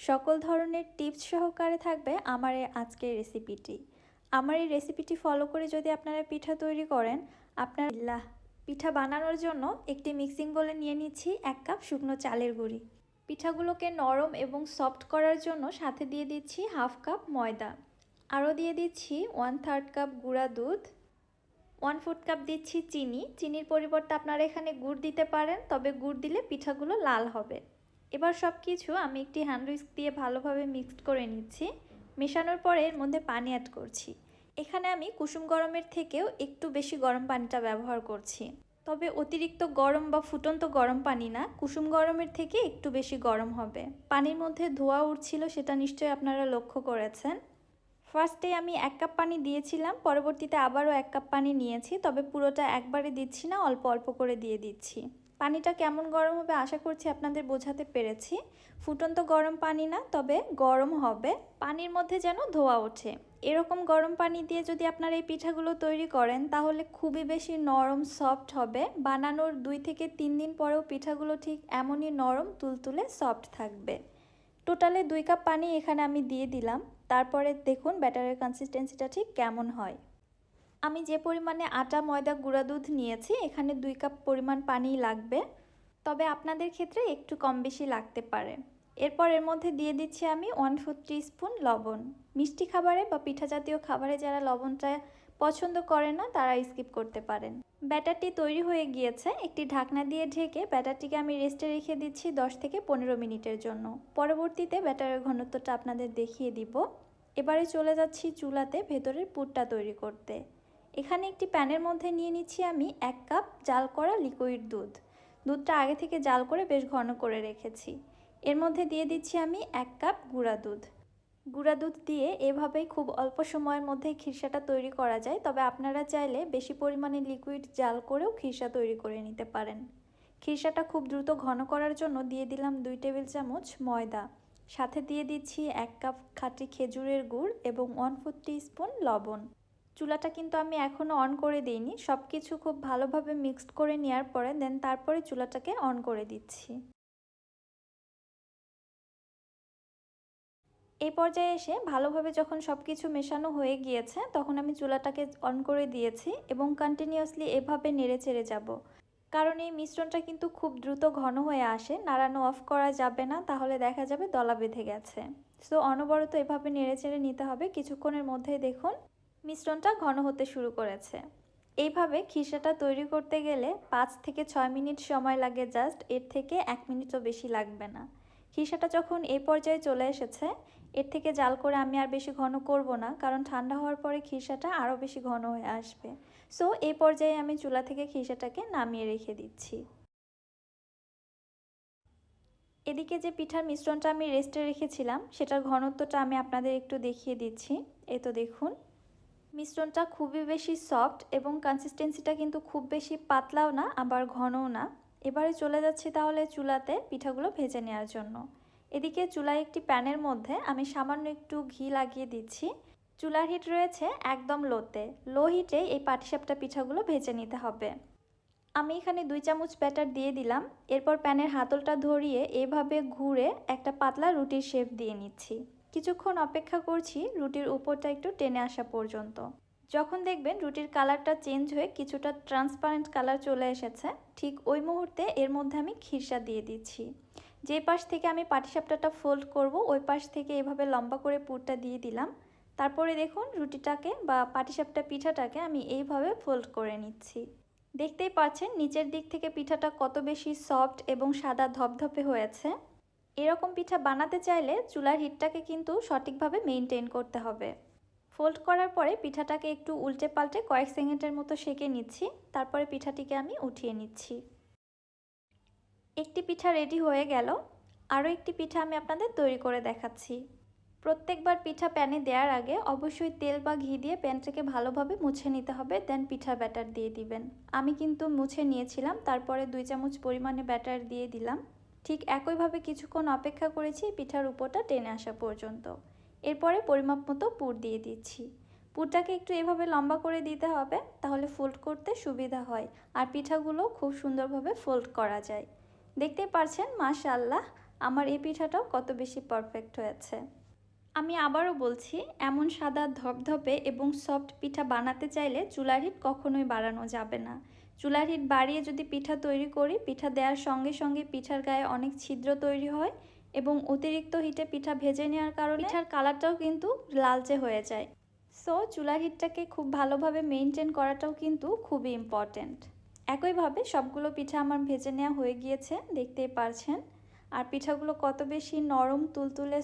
সকল ধরনের টিপস সহকারে থাকবে আমার এই আজকের রেসিপিটি। আমার এই রেসিপিটি ফলো করে যদি আপনারা পিঠা তৈরি করেন, আপনার পিঠা বানানোর জন্য একটি মিক্সিং বোলে নিয়ে নিচ্ছি 1 কাপ শুকনো চালের গুঁড়ি। পিঠাগুলোকে নরম এবং সফট করার জন্য সাথে দিয়ে দিচ্ছি 1/2 কাপ ময়দা, আরও দিয়ে দিচ্ছি 1/3 কাপ গুঁড়া দুধ, 1/4 কাপ দিচ্ছি চিনি। চিনির পরিবর্তে আপনারা এখানে গুড় দিতে পারেন, তবে গুড় দিলে পিঠাগুলো লাল হবে। এবার সব কিছু আমি একটি হ্যান্ড উইস্ক দিয়ে ভালোভাবে মিক্সড করে নিচ্ছি। মেশানোর পরে এর মধ্যে পানি অ্যাড করছি। এখানে আমি কুসুম গরমের থেকেও একটু বেশি গরম পানিটা ব্যবহার করছি, তবে অতিরিক্ত গরম বা ফুটন্ত গরম পানি না, কুসুম গরমের থেকে একটু বেশি গরম হবে। পানির মধ্যে ধোঁয়া উঠছিল, সেটা নিশ্চয়ই আপনারা লক্ষ্য করেছেন। ফার্স্টে আমি 1 কাপ পানি দিয়েছিলাম, পরবর্তীতে আবারও 1 কাপ পানি নিয়েছি, তবে পুরোটা একবারে দিচ্ছি না, অল্প অল্প করে দিয়ে দিচ্ছি। পানিটা কেমন গরম হবে আশা করছি আপনাদের বোঝাতে পেরেছি। ফুটন্ত গরম পানি না, তবে গরম হবে, পানির মধ্যে যেন ধোঁয়া ওঠে। এরকম গরম পানি দিয়ে যদি আপনারা এই পিঠাগুলো তৈরি করেন তাহলে খুবই বেশি নরম সফট হবে। বানানোর 2 থেকে 3 দিন পরেও পিঠাগুলো ঠিক এমনই নরম তুলতুলে সফট থাকবে। টোটালে 2 কাপ পানি এখানে আমি দিয়ে দিলাম। তারপরে দেখুন ব্যাটারের কনসিস্টেন্সিটা ঠিক কেমন হয়। আমি যে পরিমাণে আটা, ময়দা, গুঁড়া দুধ নিয়েছি এখানে 2 কাপ পরিমাণ পানি লাগবে, তবে আপনাদের ক্ষেত্রে একটু কম বেশি লাগতে পারে। এরপর এর মধ্যে দিয়ে দিচ্ছি আমি 1/4 টিস্পুন লবণ। মিষ্টি খাবারে বা পিঠা জাতীয় খাবারে যারা লবণটা পছন্দ করে না তারা স্কিপ করতে পারেন। ব্যাটারটি তৈরি হয়ে গিয়েছে, একটি ঢাকনা দিয়ে ঢেকে ব্যাটারটিকে আমি রেস্টে রেখে দিচ্ছি 10 থেকে 15 মিনিটের জন্য। পরবর্তীতে ব্যাটারের ঘনত্বটা আপনাদের দেখিয়ে দিব। এবারে চলে যাচ্ছি চুলাতে ভেতরের পুরটা তৈরি করতে। এখানে একটি প্যানের মধ্যে নিয়ে নিচ্ছি আমি 1 কাপ জাল করা লিকুইড দুধ। দুধটা আগে থেকে জাল করে বেশ ঘন করে রেখেছি। এর মধ্যে দিয়ে দিচ্ছি আমি 1 কাপ গুঁড়া দুধ। গুঁড়া দুধ দিয়ে এভাবেই খুব অল্প সময়ের মধ্যে খিরসাটা তৈরি করা যায়, তবে আপনারা চাইলে বেশি পরিমাণে লিকুইড জাল করেও খিরসা তৈরি করে নিতে পারেন। খিরসাটা খুব দ্রুত ঘন করার জন্য দিয়ে দিলাম 2 টেবিল চামচ ময়দা, সাথে দিয়ে দিচ্ছি 1 কাপ খাঁটি খেজুরের গুড় এবং 1/4 টিস্পুন লবণ। চুলাটা কিন্তু আমি এখনও অন করে দিইনি, সব কিছু খুব ভালোভাবে মিক্সড করে নেওয়ার পরে তারপরে চুলাটাকে অন করে দিচ্ছি। এই পর্যায়ে এসে ভালোভাবে যখন সব কিছু মেশানো হয়ে গিয়েছে তখন আমি চুলাটাকে অন করে দিয়েছি এবং কন্টিনিউয়াসলি এভাবে নেড়ে চেড়ে যাব, কারণ এই মিশ্রণটা কিন্তু খুব দ্রুত ঘন হয়ে আসে। নাড়ানো অফ করা যাবে না, তাহলে দেখা যাবে দলা বেঁধে গেছে। সো অনবরত এভাবে নেড়ে চেড়ে নিতে হবে। কিছুক্ষণের মধ্যেই দেখুন মিশ্রণটা ঘন হতে শুরু করেছে। এইভাবে খিরসাটা তৈরি করতে গেলে 5 থেকে 6 মিনিট সময় লাগে, জাস্ট, এর থেকে 1 মিনিটও বেশি লাগবে না। খিরসাটা যখন এই পর্যায়ে চলে এসেছে, এর থেকে জাল করে আমি আর বেশি ঘন করব না, কারণ ঠান্ডা হওয়ার পরে খিরসাটা আরও বেশি ঘন হয়ে আসবে। সো এই পর্যায়ে আমি চুলা থেকে খিরসাটাকে নামিয়ে রেখে দিচ্ছি। এদিকে যে পিঠার মিশ্রণটা আমি রেস্টে রেখেছিলাম সেটার ঘনত্বটা আমি আপনাদের একটু দেখিয়ে দিচ্ছি। এই তো দেখুন মিশ্রণটা খুবই বেশি সফট এবং কনসিস্টেন্সিটা কিন্তু খুব বেশি পাতলাও না আবার ঘনও না। এবারে চলে যাচ্ছি তাহলে চুলাতে পিঠাগুলো ভেজে নেওয়ার জন্য। এদিকে চুলায় একটি প্যানের মধ্যে আমি সামান্য একটু ঘি লাগিয়ে দিচ্ছি। চুলার হিট রয়েছে একদম লোতে, লো হিটে এই পাটিসাপটা পিঠাগুলো ভেজে নিতে হবে। আমি এখানে 2 চামচ ব্যাটার দিয়ে দিলাম। এরপর প্যানের হাতলটা ধরিয়ে এভাবে ঘুরে একটা পাতলা রুটির শেপ দিয়ে নিচ্ছি। কিছুক্ষণ অপেক্ষা করছি রুটির উপরটা একটু টেনে আসা পর্যন্ত। যখন দেখবেন রুটির কালারটা চেঞ্জ হয়ে কিছুটা ট্রান্সপারেন্ট কালার চলে এসেছে, ঠিক ওই মুহূর্তে এর মধ্যে আমি খিরসা দিয়ে দিচ্ছি। যে পাশ থেকে আমি পাটিসাপটাটা ফোল্ড করব ওই পাশ থেকে এভাবে লম্বা করে পুরটা দিয়ে দিলাম। তারপরে দেখুন রুটিটাকে বা পাটিসাপটা পিঠাটাকে আমি এইভাবে ফোল্ড করে নিচ্ছি। দেখতেই পাচ্ছেন নিচের দিক থেকে পিঠাটা কত বেশি সফট এবং সাদা ধপধপে হয়েছে। এরকম পিঠা বানাতে চাইলে চুলার হিটটাকে কিন্তু সঠিকভাবে মেনটেন করতে হবে। ফোল্ড করার পরে পিঠাটাকে একটু উল্টে পাল্টে কয়েক সেকেন্ডের মতো সেঁকে নিচ্ছি। তারপরে পিঠাটিকে আমি উঠিয়ে নিচ্ছি। একটি পিঠা রেডি হয়ে গেল, আরও একটি পিঠা আমি আপনাদের তৈরি করে দেখাচ্ছি। প্রত্যেকবার পিঠা প্যানে দেওয়ার আগে অবশ্যই তেল বা ঘি দিয়ে প্যানটাকে ভালোভাবে মুছে নিতে হবে, দেন পিঠার ব্যাটার দিয়ে দিবেন। আমি কিন্তু মুছে নিয়েছিলাম, তারপরে 2 চামচ পরিমাণে ব্যাটার দিয়ে দিলাম। ঠিক একইভাবে কিছুক্ষণ অপেক্ষা করেছি পিঠার উপরটা টেনে আসা পর্যন্ত। এরপরে পরিমাপ মতো পুর দিয়ে দিচ্ছি। পুরটাকে একটু এভাবে লম্বা করে দিতে হবে, তাহলে ফোল্ড করতে সুবিধা হয় আর পিঠাগুলো খুব সুন্দরভাবে ফোল্ড করা যায়। দেখতেই পাচ্ছেন মাশাআল্লাহ আমার এই পিঠাটাও কত বেশি পারফেক্ট হয়েছে। আমি আবারও বলছি, এমন সাদা ধপধপে এবং সফট পিঠা বানাতে চাইলে চুলার হিট কখনোই বাড়ানো যাবে না। চুলার হিট বাড়িয়ে যদি পিঠা তৈরি করি, পিঠা দেওয়ার সঙ্গে সঙ্গে পিঠার গায়ে অনেক ছিদ্র তৈরি হয় এবং অতিরিক্ত হিটে পিঠা ভেজে নেওয়ার কারণে পিঠার কালারটাও কিন্তু লালচে হয়ে যায়। সো চুলার হিটটাকে খুব ভালোভাবে মেনটেন করাটাও কিন্তু খুবই ইম্পর্ট্যান্ট। একইভাবে সবগুলো পিঠা আমার ভেজে নেওয়া হয়ে গিয়েছে, দেখতেই পারছেন। আর পিঠাগুলো কত বেশি নরম, তুলতুলে,